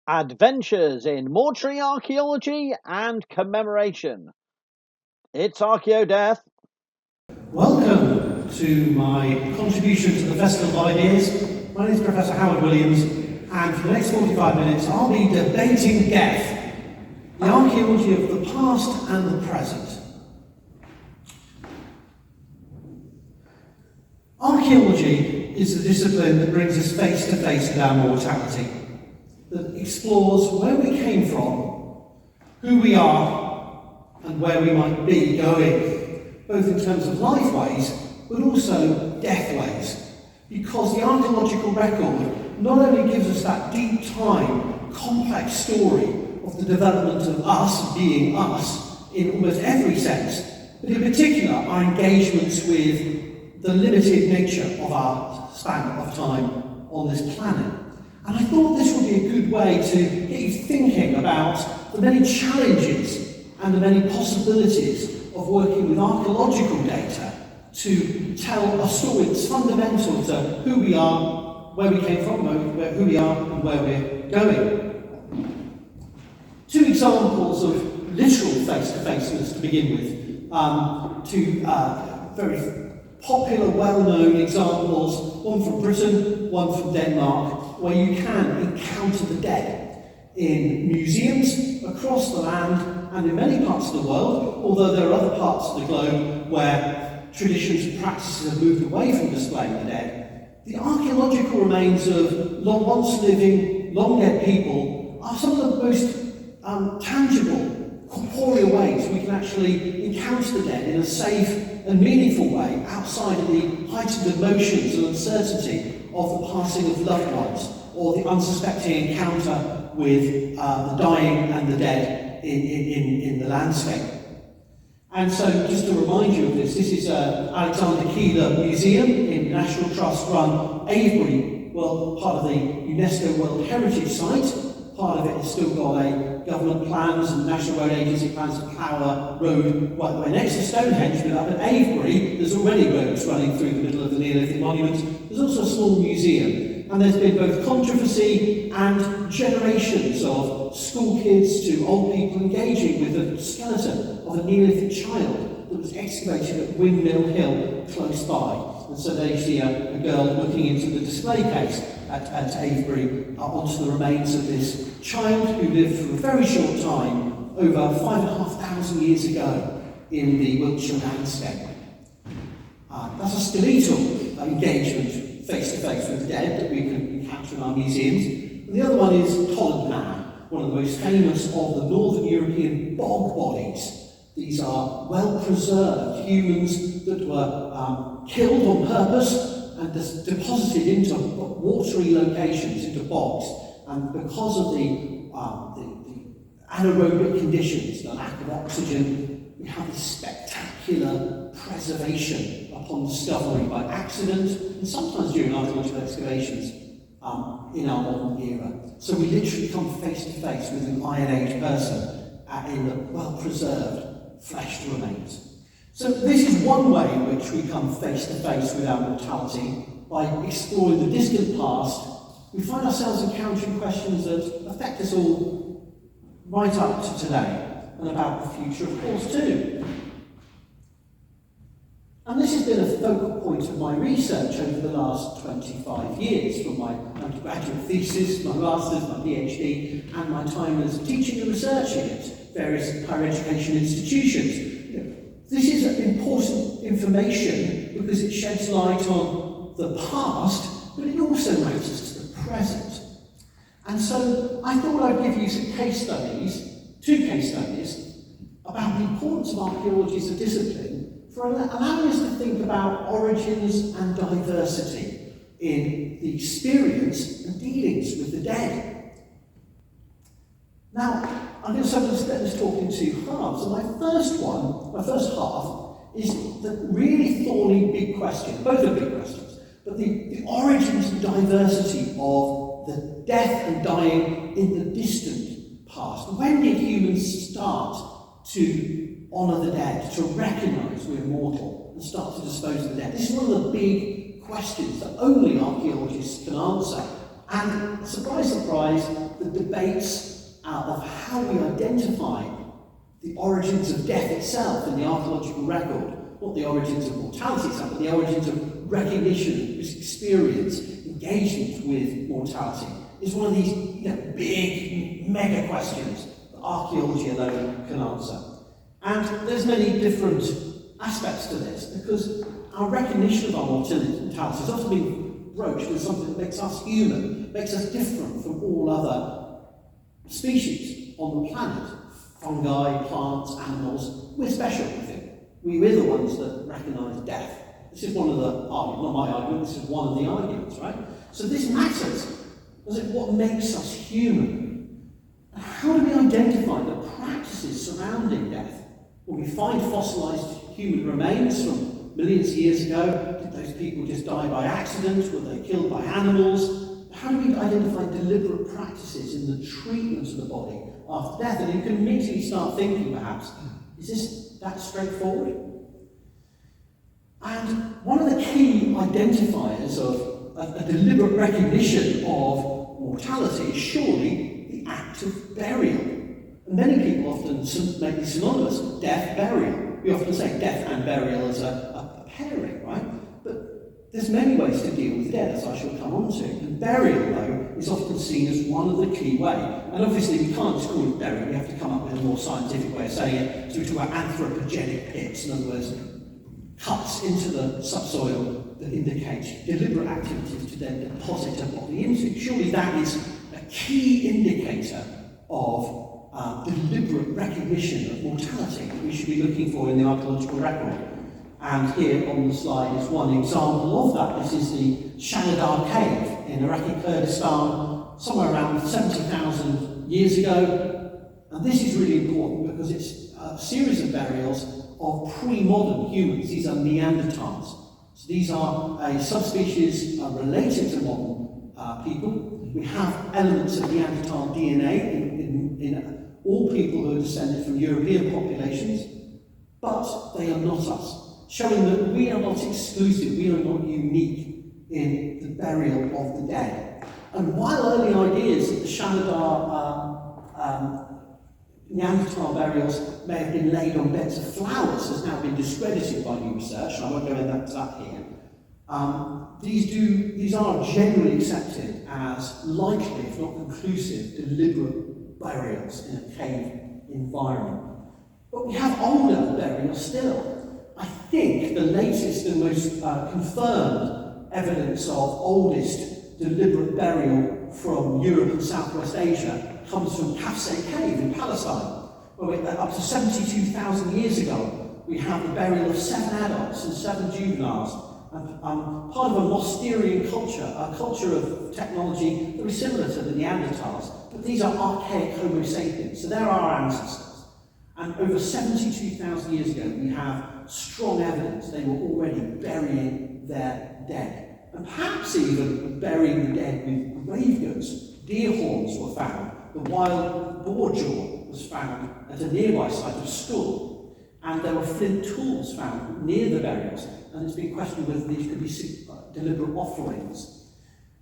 Adventures in Mortuary Archaeology and Commemoration. It's Archaeodeath. Welcome to my contribution to the Festival of Ideas. My name is Professor Howard Williams, and for the next 45 minutes I'll be debating death, the archaeology of the past and the present. Archaeology is the discipline that brings us face to face with our mortality, that explores where we came from, who we are, and where we might be going, both in terms of life ways, but also death ways. Because the archaeological record not only gives us that deep time, complex story of the development of us being us in almost every sense, but in particular our engagements with the limited nature of our span of time on this planet. And I thought this would be a good way to get you thinking about the many challenges and the many possibilities of working with archaeological data to tell a story that's fundamental to who we are, where we came from, who we are, and where we're going. Two examples of literal face-to-faceness to begin with. Two very popular, well-known examples, one from Britain, one from Denmark, where you can encounter the dead in museums across the land and in many parts of the world, although there are other parts of the globe where traditions and practices have moved away from displaying the dead. The archaeological remains of once living, long dead people are some of the most tangible, corporeal ways we can actually encounter the dead in a safe and meaningful way outside of the heightened emotions and uncertainty of the passing of loved ones or the unsuspecting encounter with the dying and the dead in the landscape. And so, just to remind you of this is Alexander Keeler Museum in National Trust run Avebury, part of the UNESCO World Heritage Site. Part of it has still got a government plans and National Road Agency plans to plough a road right the way next to Stonehenge, but up at Avebury there's already roads running through the middle of the Neolithic monument. There's also a small museum, and there's been both controversy and generations of school kids to old people engaging with the skeleton of a Neolithic child that was excavated at Windmill Hill close by. And so there you see a girl looking into the display case at Avebury onto the remains of this child who lived for a very short time, over 5,500 years ago, in the Wiltshire landscape. That's a skeletal engagement face-to-face with the dead that we can encounter in our museums. And the other one is Tolland Man, one of the most famous of the Northern European bog bodies. These are well-preserved humans that were killed on purpose and deposited into watery locations, into bogs. And because of the anaerobic conditions, the lack of oxygen, we have this spectacular preservation upon discovery by accident, and sometimes during archaeological excavations in our modern era. So we literally come face to face with an Iron Age person in the well-preserved fleshed remains. So this is one way in which we come face to face with our mortality. By exploring the distant past, we find ourselves encountering questions that affect us all right up to today, and about the future, of course, too. And this has been a focal point of my research over the last 25 years, from my undergraduate thesis, my master's, my PhD, and my time as teaching and researching at various higher education institutions. This is important information because it sheds light on the past, but it also matters to the present. And so I thought I'd give you some case studies, two case studies, about the importance of archaeology as a discipline for allowing us to think about origins and diversity in the experience and dealings with the dead. Now, I'm going to split this talk in two halves, and my first half, is the really thorny big question, both are big questions, but the origins and diversity of the death and dying in the distant past. When did humans start to honour the dead, to recognise we're mortal, and start to dispose of the dead? This is one of the big questions that only archaeologists can answer. And surprise, surprise, the debates of how we identify the origins of death itself in the archaeological record, not the origins of mortality itself, but the origins of recognition, experience, engagement with mortality, is one of these big, mega questions that archaeology alone can answer. And there's many different aspects to this, because our recognition of our mortality has often been broached with something that makes us human, makes us different from all other species on the planet. Fungi, plants, animals, we're special, I think. We're the ones that recognise death. This is one of the arguments, not my argument, this is one of the arguments, right? So this matters. Is it what makes us human? And how do we identify the practices surrounding death? Well, we find fossilised human remains from millions of years ago. Did those people just die by accident? Were they killed by animals? How do we identify deliberate practices in the treatment of the body after death? And you can immediately start thinking, perhaps, is this that straightforward? And one of the key identifiers of a deliberate recognition of mortality is surely the act of burial. And many people often make this synonymous, death, burial. We often say death and burial as a pairing, right? But there's many ways to deal with death, as I shall come on to. And burial, though, is often seen as one of the key ways. And obviously we can't just call it burial, we have to come up with a more scientific way of saying it. So we talk about anthropogenic pits, in other words, cuts into the subsoil that indicate deliberate activities to then deposit a body into. Surely that is a key indicator of deliberate recognition of mortality that we should be looking for in the archaeological record. And here on the slide is one example of that. This is the Shanadar cave in Iraqi Kurdistan, somewhere around 70,000 years ago. And this is really important because it's a series of burials of pre-modern humans. These are Neanderthals. So these are a subspecies related to modern people. We have elements of Neanderthal DNA in all people who are descended from European populations, but they are not us, showing that we are not exclusive, we are not unique in the burial of the dead. And while early ideas of the Shanadar Neanderthal burials may have been laid on beds of flowers, has now been discredited by new research, and I won't go into that here. These are generally accepted as likely, if not conclusive, deliberate burials in a cave environment. But we have older burials still. I think the latest and most confirmed evidence of oldest deliberate burial from Europe and Southwest Asia comes from Kafse Cave in Palestine, where up to 72,000 years ago we have the burial of 7 adults and 7 juveniles. Part of a Mousterian culture, a culture of technology that was similar to the Neanderthals, but these are archaic Homo sapiens, so they're our ancestors. And over 72,000 years ago, we have strong evidence they were already burying their dead, and perhaps even burying the dead with grave goods. Deer horns were found, the wild boar jaw was found at a nearby site of Skull, and there were flint tools found near the burials, and it's been questioned whether these could be deliberate offerings.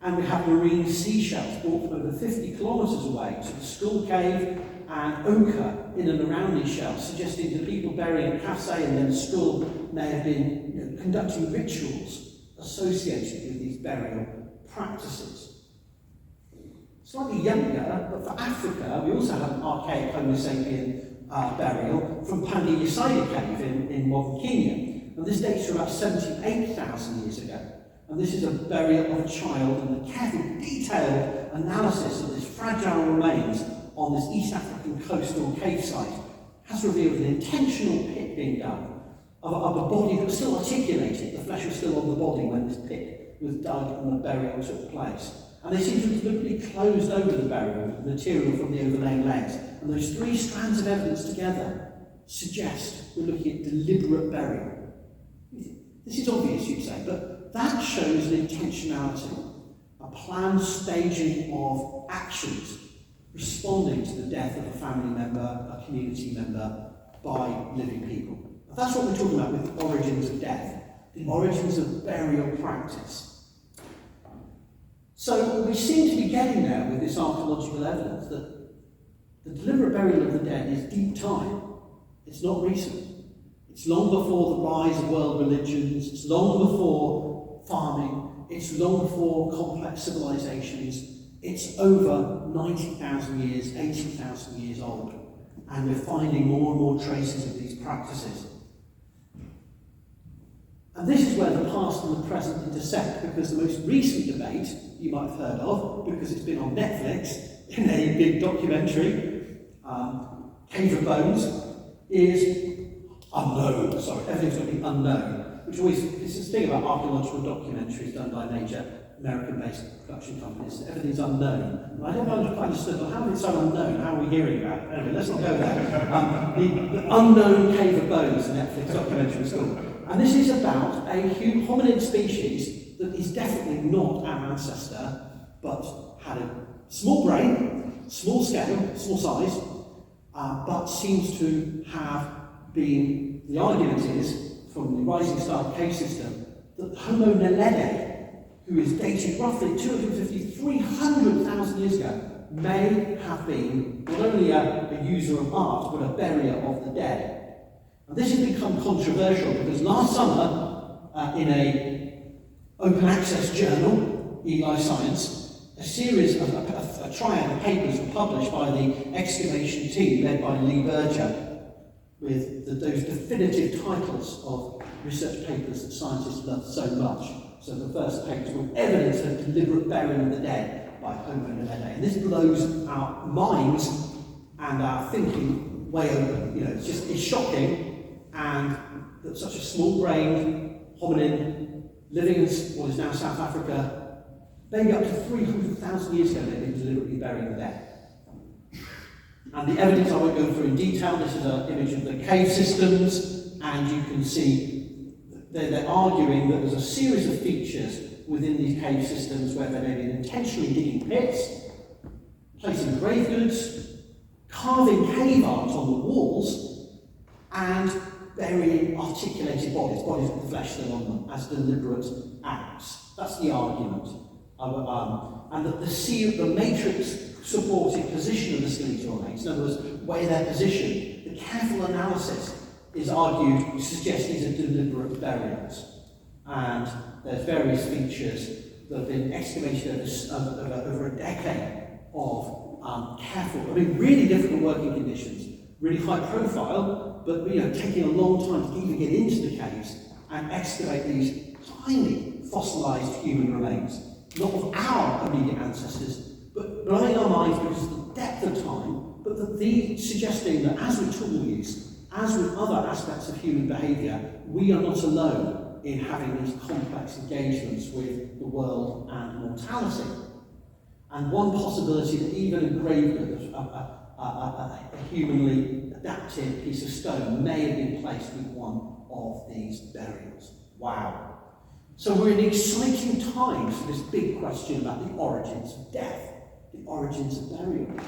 And we have marine seashells brought from over 50 kilometres away to the Skull Cave and ochre in and around these shells, suggesting that people burying at Kafse and then Skull may have been conducting rituals associated with these burial practices. Slightly younger, but for Africa, we also have an archaic Homo sapien burial from Pandi Yasaida Cave in modern Kenya. And this dates to about 78,000 years ago. And this is a burial of a child, and the careful, detailed analysis of this fragile remains on this East African coastal cave site has revealed an intentional pit being done of a body that was still articulated. The flesh was still on the body when this pit was dug and the burial took place. And they seem to have deliberately closed over the burial with material from the overlaying legs. And those 3 strands of evidence together suggest we're looking at deliberate burial. This is obvious, you'd say, but that shows an intentionality, a planned staging of actions responding to the death of a family member, a community member, by living people. And that's what we're talking about with origins of death, the origins of burial practice. So we seem to be getting there with this archaeological evidence that the deliberate burial of the dead is deep time. It's not recent. It's long before the rise of world religions. It's long before farming. It's long before complex civilizations. It's over 90,000 years, 80,000 years old. And we're finding more and more traces of these practices. And this is where the past and the present intersect, because the most recent debate you might have heard of, because it's been on Netflix in a big documentary, Cave of Bones, is unknown. Sorry, everything's going to be unknown. Which always is this thing about archaeological documentaries done by major American-based production companies. Everything's unknown. And I don't quite understand, well, how is it so unknown? How are we hearing about it? Anyway, let's not go there. The Unknown Cave of Bones, the Netflix documentary is called. And this is about a hominid species that is definitely not our ancestor, but had a small brain, small scale, small size, but seems to have been, the argument is, from the Rising Star cave system, that Homo naledi, who is dated roughly 250, 300,000 years ago, may have been not only a user of art, but a barrier of the dead. And this has become controversial because last summer, in a open access journal, eLife Science, a series of a triad of papers were published by the excavation team led by Lee Berger, with those definitive titles of research papers that scientists love so much. So the first papers were evidence of deliberate burying of the dead by Homo naledi. And this blows our minds and our thinking way open. You know, it's shocking, and that such a small-brained hominin living in what is now South Africa, maybe up to 300,000 years ago, they've been deliberately burying the dead. And the evidence I won't go through in detail. This is an image of the cave systems, and you can see they're arguing that there's a series of features within these cave systems where they've been intentionally digging pits, placing grave goods, carving cave art on the walls, and burying articulated bodies with the flesh still on them, as deliberate acts. That's the argument. And that the matrix supported position of the skeletal remains, in other words, where they're positioned, the careful analysis is argued to suggest these are deliberate burials. And there's various features that have been excavated over a decade of careful, really difficult working conditions, really high profile, but taking a long time to even get into the caves and excavate these tiny fossilized human remains, not of our immediate ancestors, but blowing our minds because of the depth of time, but suggesting that as with tool use, as with other aspects of human behaviour, we are not alone in having these complex engagements with the world and mortality. And one possibility that even a grave good, a humanly adapted piece of stone, may have been placed with one of these burials. Wow. So we're in exciting times for this big question about the origins of death, the origins of burial.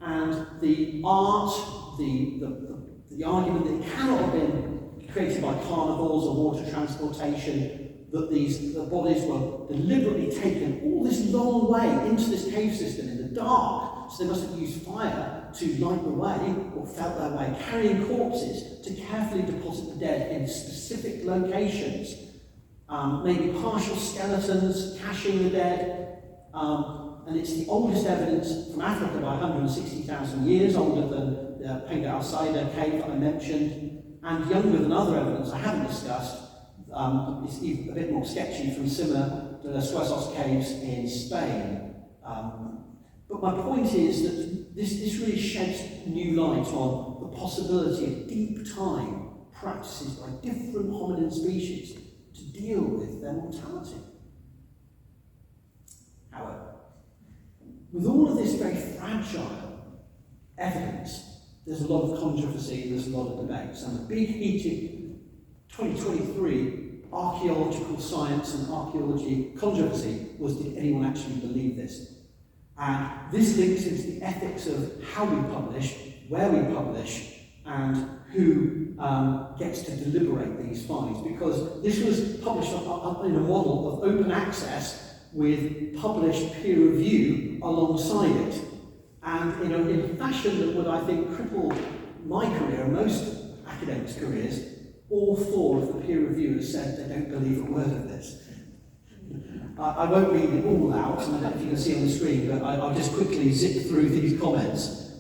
And the art, the argument that it cannot have been created by carnivores or water transportation, that the bodies were deliberately taken all this long way into this cave system in the dark, so they must have used fire to light the way, or felt their way, carrying corpses to carefully deposit the dead in specific locations, maybe partial skeletons, caching the dead, and it's the oldest evidence from Africa by 160,000 years, older than the Penga al-Saida cave that I mentioned, and younger than other evidence I haven't discussed. It's even a bit more sketchy from similar to the Suesos caves in Spain. But my point is that this really sheds new light on the possibility of deep time practices by different hominin species to deal with their mortality. However, with all of this very fragile evidence, there's a lot of controversy, there's a lot of debates, and the big heated 2023 archaeological science and archaeology controversy was, did anyone actually believe this? And this links into the ethics of how we publish, where we publish, and who gets to deliberate these finds, because this was published in a model of open access with published peer review alongside it. And in a fashion that would, I think, cripple my career and most academics' careers, all 4 of the peer reviewers said they don't believe a word of this. I won't read it all out, and I don't know if you can see on the screen, but I'll just quickly zip through these comments.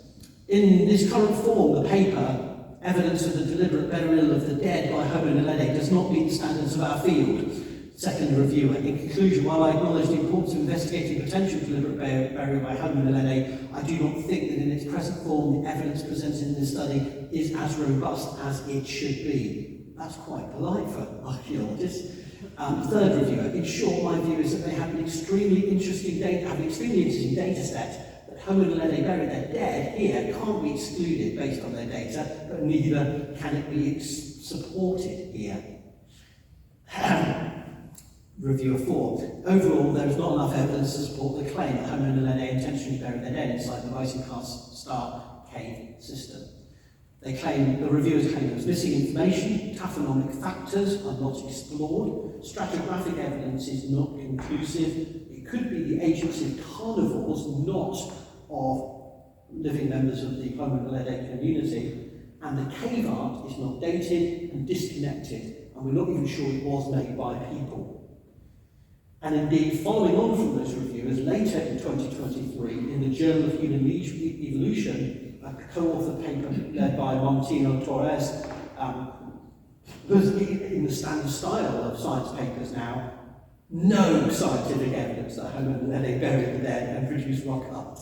In this current form, the paper, Evidence of the Deliberate Burial of the Dead by Homo naledi, does not meet the standards of our field. Second reviewer, in conclusion, while I acknowledge the importance of investigating potential deliberate burial by Homo naledi, I do not think that in its present form the evidence presented in this study is as robust as it should be. That's quite polite for archaeologists. Third reviewer, in short, my view is that they have an extremely interesting data set, that Homo naledi buried their dead here can't be excluded based on their data, but neither can it be supported here. Reviewer 4. Overall, there is not enough evidence to support the claim that Homo naledi intentionally buried their dead inside the rising star cave system. The reviewers claim there was missing information, taphonomic factors are not explored, stratigraphic evidence is not conclusive, it could be the agency of carnivores, not of living members of the Homo naledi community, and the cave art is not dated and disconnected, and we're not even sure it was made by people. And indeed, following on from those reviewers, later in 2023, in the Journal of Human Evolution, a co-authored paper led by Martino Torres, was in the standard style of science papers now, no scientific evidence that Homo naledi buried the dead and produced rock art.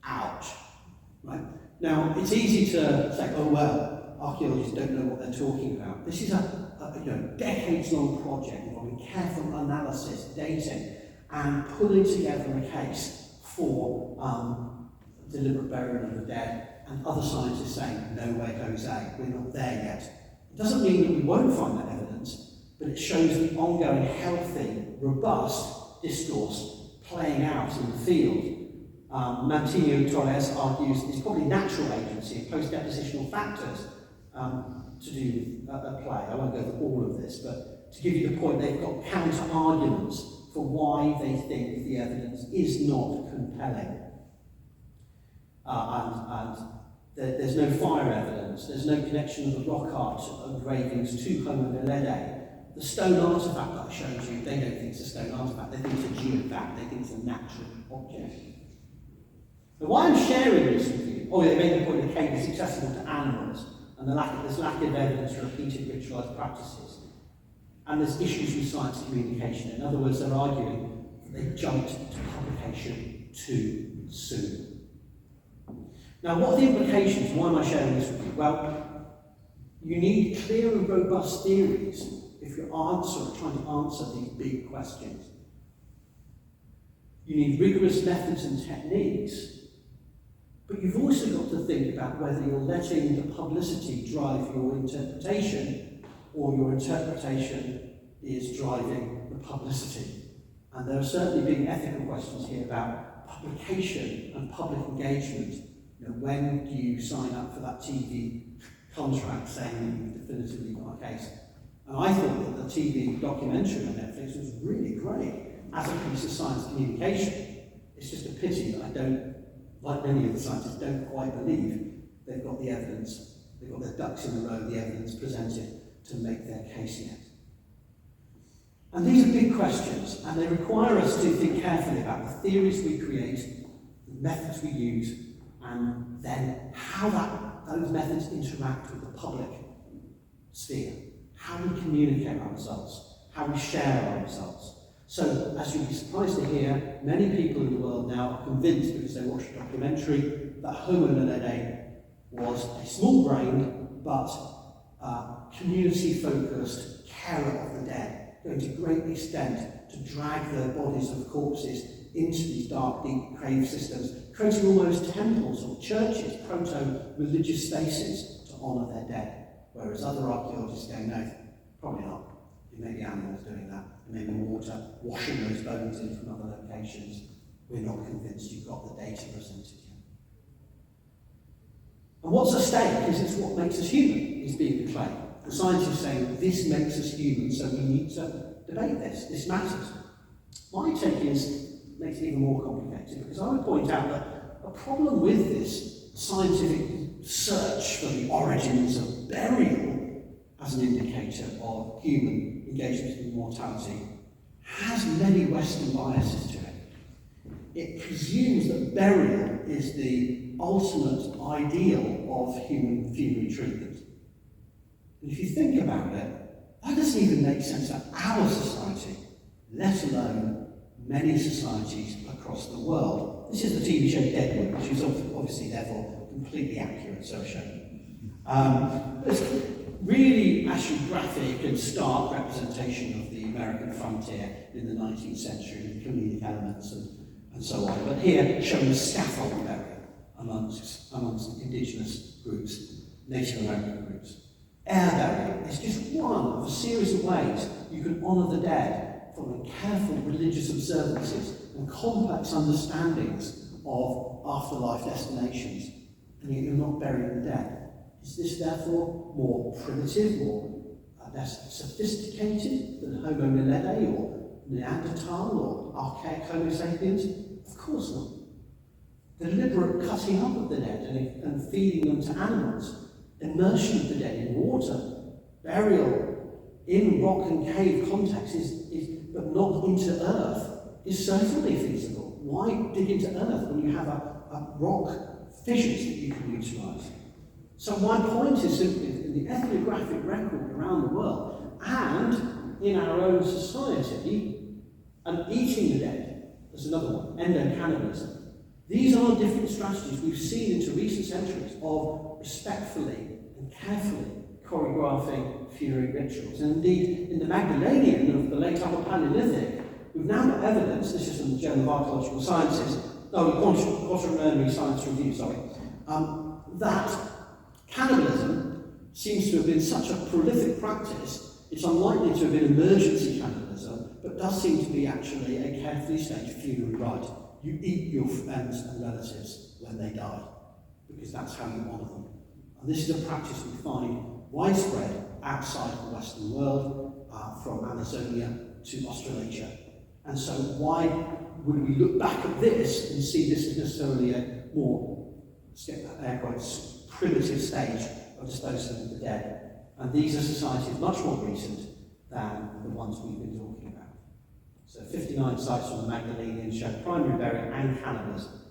Ouch. Right? Now, it's easy to say, oh well, archaeologists don't know what they're talking about. This is a decades-long project involving careful analysis, dating, and pulling together a case for deliberate burial of the dead, and other scientists saying, no way, Jose, we're not there yet. It doesn't mean that we won't find that evidence, but it shows the ongoing healthy, robust discourse playing out in the field. Martino Torres argues it's probably natural agency and post-depositional factors to do with a play. I won't go through all of this, but to give you the point, they've got counter-arguments for why they think the evidence is not compelling. There's no fire evidence, there's no connection of the rock art engravings to Homo naledi. The stone artifact that I showed you, they don't think it's a stone artifact, they think it's a geofact, they think it's a natural object. Now, why I'm sharing this with you, they made the point the cave is accessible to animals, and there's lack of evidence for repeated ritualised practices. And there's issues with science communication. In other words, they're arguing that they jumped to publication too soon. Now, what are the implications? Why am I sharing this with you? Well, you need clear and robust theories if you're trying to answer these big questions. You need rigorous methods and techniques, but you've also got to think about whether you're letting the publicity drive your interpretation, or your interpretation is driving the publicity. And there are certainly big ethical questions here about publication and public engagement. When do you sign up for that TV contract saying you've definitively got a case? And I thought that the TV documentary on Netflix was really great as a piece of science communication. It's just a pity that I don't, like many of the scientists, don't quite believe they've got the evidence, they've got their ducks in a row, the evidence presented to make their case yet. And these are big questions, and they require us to think carefully about the theories we create, the methods we use, and then how those methods interact with the public sphere, how we communicate our results, how we share our results. So, as you'll be surprised to hear, many people in the world now are convinced, because they watched a documentary, that Homo naledi was a small-brained but community-focused carer of the dead, going to great extent to drag their bodies of corpses into these dark, deep cave systems, creating almost temples or churches, proto-religious spaces to honour their dead. Whereas other archaeologists go, no, probably not. It may be animals doing that. It may be water washing those bones in from other locations. We're not convinced you've got the data presented yet. And what's at stake is it's what makes us human, is being the claim. The scientists saying this makes us human, so we need to debate this. This matters. My take makes it even more complicated, because I would point out that a problem with this scientific search for the origins of burial as an indicator of human engagement in mortality has many Western biases to it. It presumes that burial is the ultimate ideal of human funerary treatment. And if you think about it, that doesn't even make sense for our society, let alone many societies across the world. This is the TV show Deadwood, which is obviously therefore completely accurate, so shown. It's really actually graphic and stark representation of the American frontier in the 19th century, with comedic elements and so on. But here, showing scaffold burial amongst indigenous groups, Native American groups. Air burial is just one of a series of ways you can honour the dead, following careful religious observances and complex understandings of afterlife destinations, and yet you're not burying the dead. Is this therefore more primitive, more less sophisticated than Homo naledi or Neanderthal or archaic Homo sapiens? Of course not. Deliberate cutting up of the dead and feeding them to animals, immersion of the dead in water, burial in rock and cave context but not into earth, is certainly feasible. Why dig into earth when you have a rock fissures that you can utilise? So my point is simply in the ethnographic record around the world and in our own society, and eating the dead, there's another one, endocannibalism. These are different strategies we've seen into recent centuries of respectfully and carefully choreographing funerary rituals. And indeed, in the Magdalenian of the late Upper Paleolithic, we've now got evidence, this is from the Journal of Archaeological Sciences, Quaternary Science Review, that cannibalism seems to have been such a prolific practice, it's unlikely to have been emergency cannibalism, but does seem to be actually a carefully staged funerary rite. You eat your friends and relatives when they die, because that's how you honour them. And this is a practice we find widespread outside the Western world, from Amazonia to Australasia. And so why would we look back at this and see this as necessarily a more, let's get that air quotes, primitive stage of disposing of the dead? And these are societies much more recent than the ones we've been talking about. So 59 sites from the Magdalenian show primary burial and cannibalism,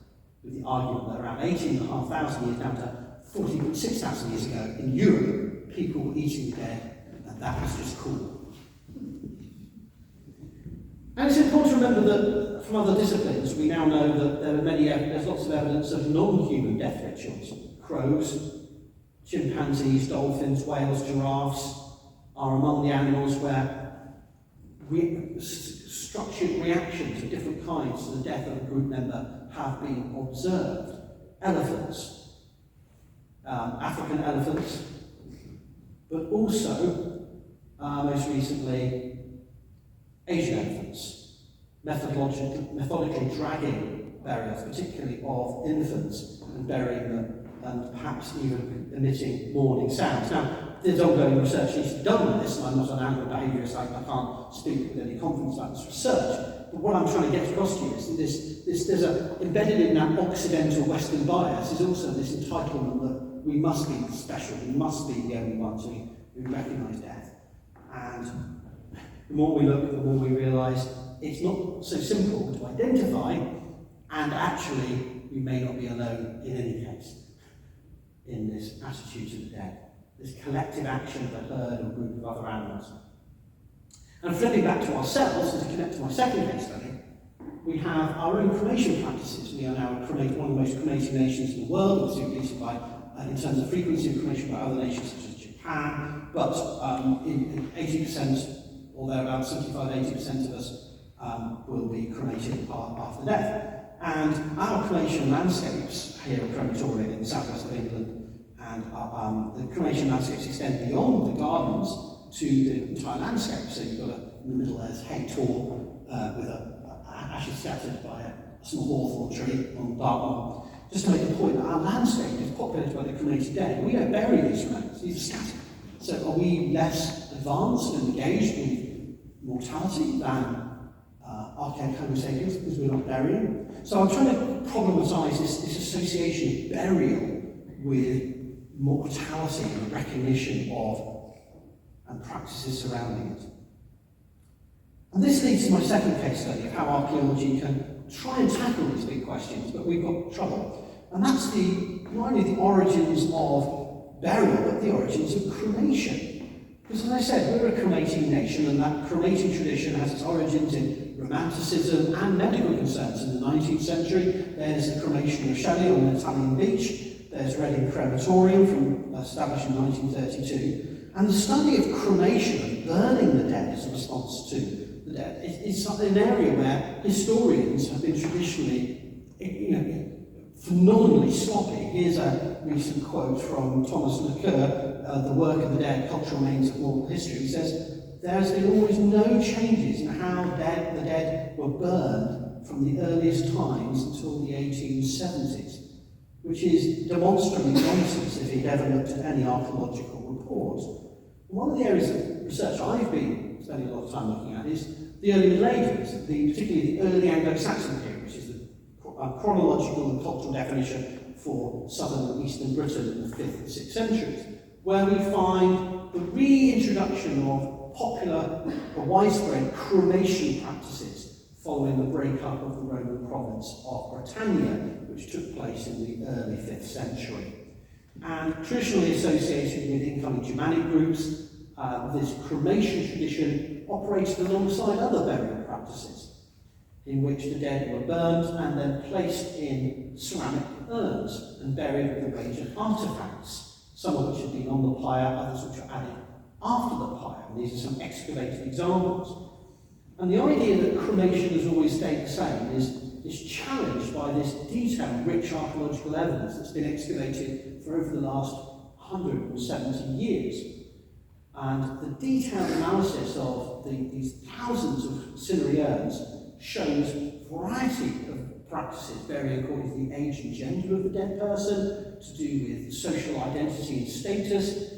with the argument that around 18,500 years down to 46,000 years ago in Europe, people were eating the dead, and that was just cool. And it's important to remember that from other disciplines, we now know that there's lots of evidence of non-human death rituals. Crows, chimpanzees, dolphins, whales, giraffes are among the animals where structured reactions of different kinds to the death of a group member have been observed. Elephants, African elephants, but also, most recently, Asian elephants, methodically dragging burials, particularly of infants, and burying them, and perhaps even emitting mourning sounds. Now, there's ongoing research needs to be done on this, and I'm not an animal behaviourist, I can't speak with any confidence about this research, but what I'm trying to get across to you is that embedded in that Occidental Western bias is also this entitlement that we must be special, we must be the only ones who recognise death. And the more we look, the more we realise it's not so simple to identify, and actually we may not be alone in any case in this attitude to the dead, this collective action of a herd or group of other animals. And flipping back to ourselves, and to connect to my second case study, we have our own cremation practices. We are now one of the most cremated nations in the world, obviously increased by, in terms of frequency of cremation by other nations such as Japan, but in 80%, or thereabouts, 75-80% of us will be cremated after death. And our cremation landscapes here at crematorium in the southwest of England, and the cremation landscapes extend beyond the gardens to the entire landscape. So you've got in the middle there's hay tor with ashes scattered by a small hawthorn tree on the Dartmoor. Just to make the point that our landscape is populated by the cremated dead. We don't bury these remains, these are scattered. So are we less advanced and engaged with mortality than archaic Homo sapiens, because we're not burying. So I'm trying to problematise this association of burial with mortality and recognition of and practices surrounding it. And this leads to my second case study of how archaeology can try and tackle these big questions, but we've got trouble. And that's not only the origins of burial, but the origins of cremation. Because as I said, we're a cremating nation, and that cremating tradition has its origins in romanticism and medical concerns. In the 19th century, there's the cremation of Shelley on an Italian beach. There's Reading Crematorium, established in 1932. And the study of cremation, of burning the dead as a response to the dead, is an area where historians have been traditionally, phenomenally sloppy. Here's a recent quote from Thomas Lecoeur, The Work of the Dead, Cultural Remains of Oral History. He says, "There's been almost no changes in how the dead were burned from the earliest times until the 1870s, which is demonstrably nonsense if he'd ever looked at any archaeological report." One of the areas of research I've been spending a lot of time looking at is the early Middle Ages, particularly the early Anglo-Saxon period, which is the chronological and cultural definition for southern and eastern Britain in the 5th and 6th centuries, where we find the reintroduction of popular or widespread cremation practices following the breakup of the Roman province of Britannia, which took place in the early 5th century. And traditionally associated with incoming Germanic groups, this cremation tradition operated alongside other burial practices, in which the dead were burned and then placed in ceramic urns and buried with a range of artefacts, some of which had been on the pyre, others which were added after the pyre. And these are some excavated examples. And the idea that cremation has always stayed the same is challenged by this detail-rich archaeological evidence that's been excavated for over the last 170 years. And the detailed analysis of these thousands of cinerary urns shows a variety of practices varying according to the age and gender of the dead person, to do with social identity and status,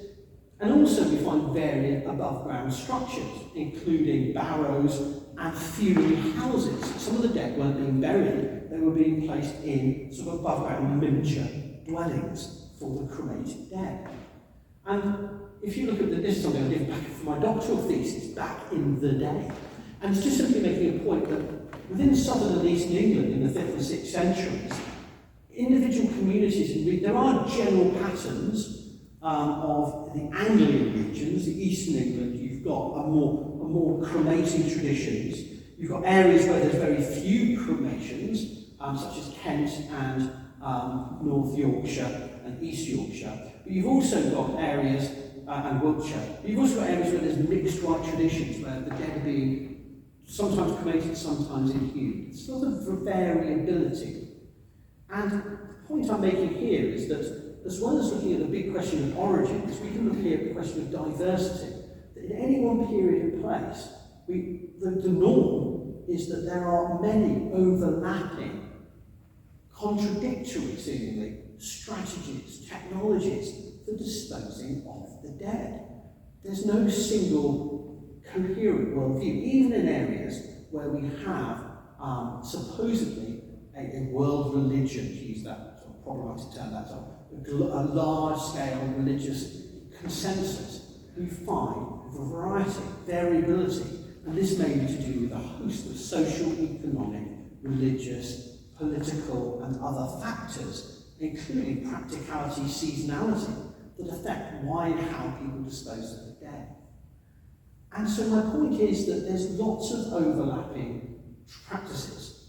and also we find varied above-ground structures, including barrows and funerary houses. Some of the dead weren't being buried, they were being placed in sort of above-ground miniature dwellings for the cremated dead. And if you look at this is something I did back for my doctoral thesis back in the day, and it's just simply making a point that within southern and eastern England in the 5th and 6th centuries, individual communities, there are general patterns of the Anglian regions. The eastern England, you've got a more cremating traditions. You've got areas where there's very few cremations, such as Kent and North Yorkshire and East Yorkshire. But you've also got areas, and Wiltshire, but you've also got areas where there's mixed rite traditions, where the dead are being sometimes cremated, sometimes inhumed. It's sort of variability. And the point I'm making here is that as well as looking at the big question of origins, we can look here at the question of diversity. That in any one period and place, the norm is that there are many overlapping, contradictory, seemingly, strategies, technologies for disposing of the dead. There's no single coherent worldview, even in areas where we have supposedly a world religion, to use that sort of problematic term, that's a large-scale religious consensus. We find variety, variability, and this may be to do with a host of social, economic, religious, political, and other factors, including practicality, seasonality, that affect why and how people dispose of the dead. And so my point is that there's lots of overlapping practices,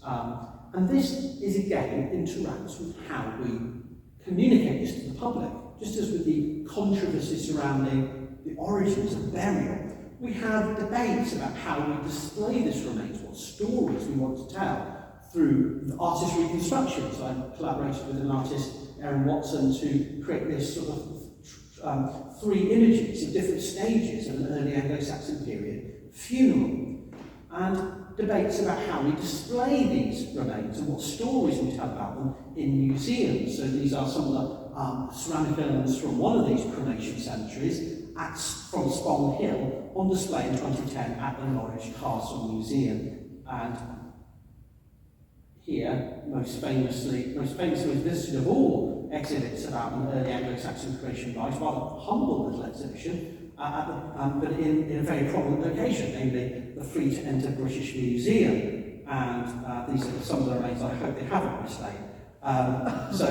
and this is again interacts with how we communicate this to the public. Just as with the controversy surrounding the origins of burial, we have debates about how we display this remains, what stories we want to tell through the artist reconstructions. I collaborated with an artist, Aaron Watson, to create this sort of 3 images of different stages of an early Anglo-Saxon period funeral, and debates about how we display these remains and what stories we tell about them in museums. So these are some of the ceramic elements from one of these cremation cemeteries from Spong Hill on display in 2010 at the Norwich Castle Museum. And here, most famously visited of all exhibits about an early Anglo-Saxon creation rite, rather humble little exhibition, but in a very prominent location, namely the free-to-enter British Museum. And these are some of the remains I hope they have on display. But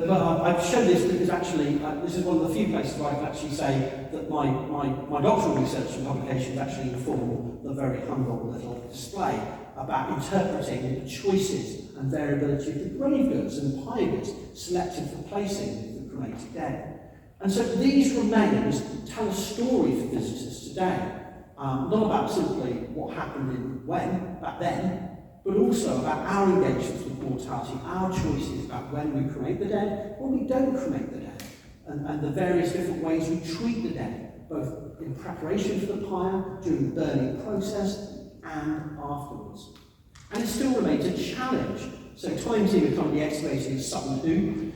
I've shown this because actually this is one of the few places where I can actually say that my doctoral research and publications actually inform the very humble little display about interpreting the choices and variability of the grave goods and pile goods selected for placing the cremated dead. And so these remains tell a story for visitors today, not about simply what happened back then, but also about our engagements with mortality, our choices about when we cremate the dead, when we don't cremate the dead, and the various different ways we treat the dead, both in preparation for the pyre, during the burning process, and afterwards. And it still remains a challenge. So Time Team are currently excavating Sutton Hoo.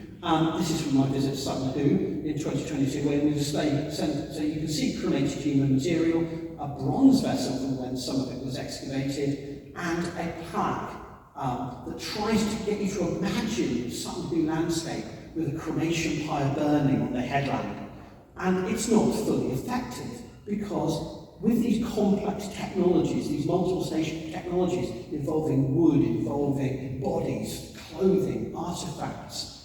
This is from my visit to Sutton Hoo in 2022, where we displayed, so you can see cremated human material, a bronze vessel from when some of it was excavated, and a plaque that tries to get you to imagine the Sutton Hoo landscape with a cremation pyre burning on the headland. And it's not fully effective, because with these complex technologies, these multiple station technologies involving wood, involving bodies, clothing, artifacts,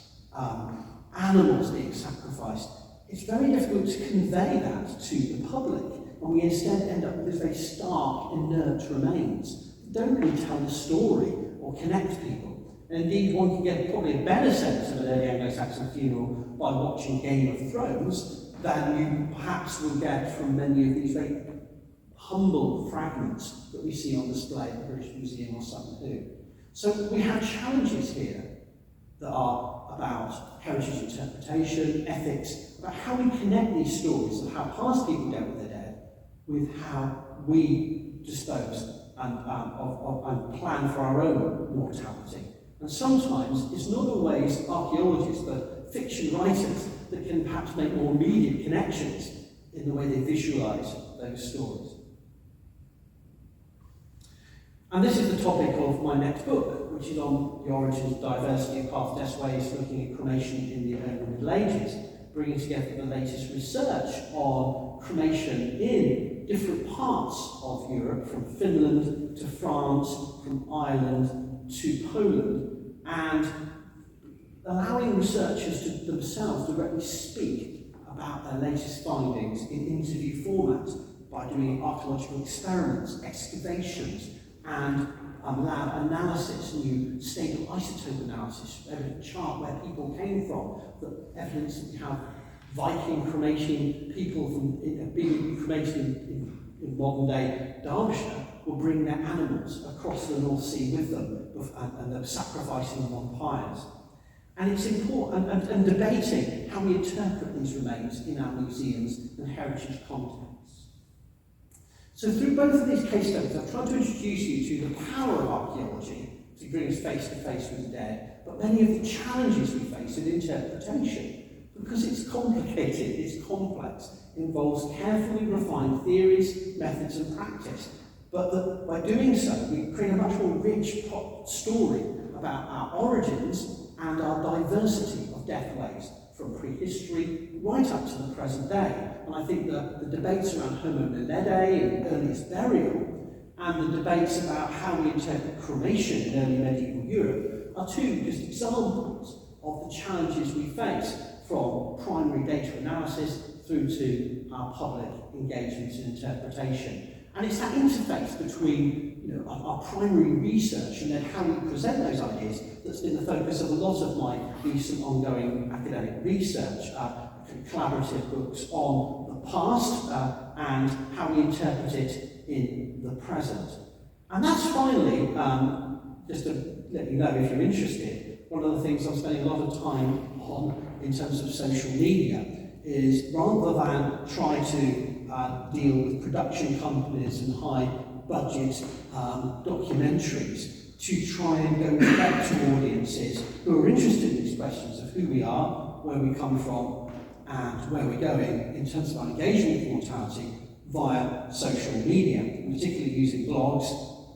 animals being sacrificed, it's very difficult to convey that to the public, and we instead end up with this very stark, inert remains that don't really tell the story or connect people. And indeed, one can get probably a better sense of an early Anglo-Saxon funeral by watching Game of Thrones than you perhaps will get from many of these very humble fragments that we see on display at the British Museum or Sutton Hoo. So we have challenges here that are about heritage interpretation, ethics, about how we connect these stories of how past people dealt with their dead with how we dispose and plan for our own mortality. And sometimes it's not always archaeologists, but fiction writers that can perhaps make more immediate connections in the way they visualise those stories. And this is the topic of my next book, which is on the origins, diversity of path ways, looking at cremation in the early Middle Ages, bringing together the latest research on cremation in different parts of Europe, from Finland to France, from Ireland to Poland, and allowing researchers to themselves directly speak about their latest findings in interview format by doing archaeological experiments, excavations, and lab analysis, new stable isotope analysis, evidence chart where people came from, the evidence that we have Viking cremating people from being cremated in modern day Derbyshire will bring their animals across the North Sea with them, and they're sacrificing them on pyres. And it's important, and debating how we interpret these remains in our museums and heritage contexts. So through both of these case studies, I've tried to introduce you to the power of archaeology to bring us face to face with the dead, but many of the challenges we face in interpretation, because it's complicated, it's complex, involves carefully refined theories, methods and practice, but that by doing so, we create a much more rich story about our origins and our diversity of death ways, from prehistory right up to the present day. And I think that the debates around Homo naledi and earliest burial, and the debates about how we interpret cremation in early medieval Europe, are two just examples of the challenges we face, from primary data analysis through to our public engagement and interpretation. And it's that interface between our primary research and then how we present those ideas that's been the focus of a lot of my recent ongoing academic research, collaborative books on the past and how we interpret it in the present. And that's finally, just to let you know if you're interested, one of the things I'm spending a lot of time on in terms of social media is, rather than try to deal with production companies and high budget documentaries, to try and go direct to audiences who are interested in these questions of who we are, where we come from, and where we're going in terms of our engagement with mortality via social media, particularly using blogs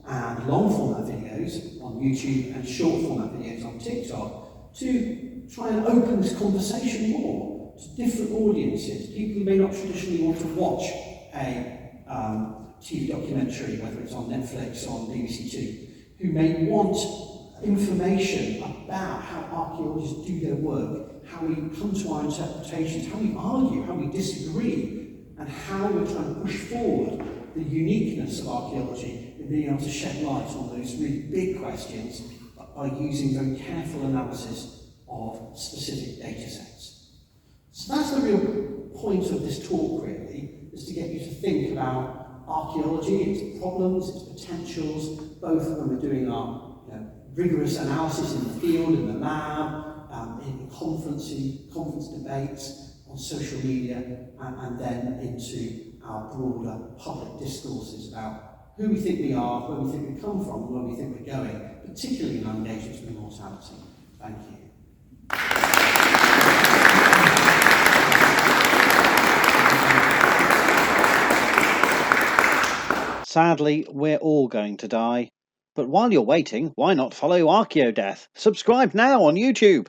and long format videos on YouTube and short format videos on TikTok to try and open this conversation more to different audiences, people who may not traditionally want to watch a TV documentary, whether it's on Netflix or on BBC Two, who may want information about how archaeologists do their work, how we come to our interpretations, how we argue, how we disagree, and how we're trying to push forward the uniqueness of archaeology in being able to shed light on those really big questions by using very careful analysis of specific data sets. So that's the real point of this talk, really, is to get you to think about archaeology, its problems, its potentials, both when we're doing our rigorous analysis in the field, in the lab, in conference debates, on social media, and then into our broader public discourses about who we think we are, where we think we come from, and where we think we're going, particularly in our engagement with mortality. Thank you. Sadly, we're all going to die. But while you're waiting, why not follow Archaeodeath? Subscribe now on YouTube.